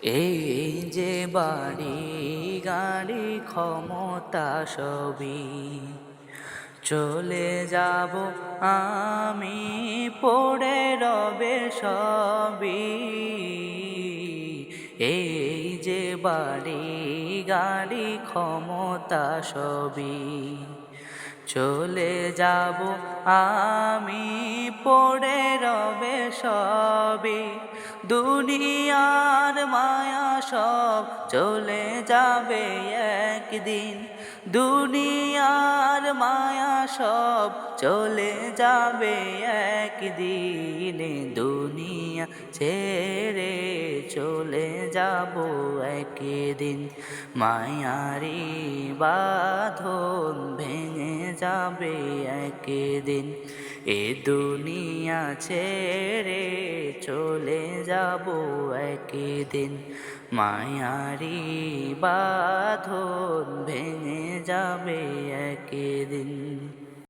এই যে বাড়ি গাড়ি ক্ষমতা সবই চলে যাব আমি, পড়ে রবে সবই। এই যে বাড়ি গাড়ি ক্ষমতা সবই চলে যাব আমি, পড়ে রবে সবই। দুনিয়ার মায়া সব চলে যাবে একদিন, দুনিয়ার মায়া সব চলে যাবে একদিন। দুনিয়া ছেড়ে চলে যাব একদিন, মায়ারি বাঁধন ভেঙে যাবে একদিন। এ দুনিয়া ছেড়ে চলে যাব একদিন, মায়ারি বাঁধন ভেঙে যাবে একদিন।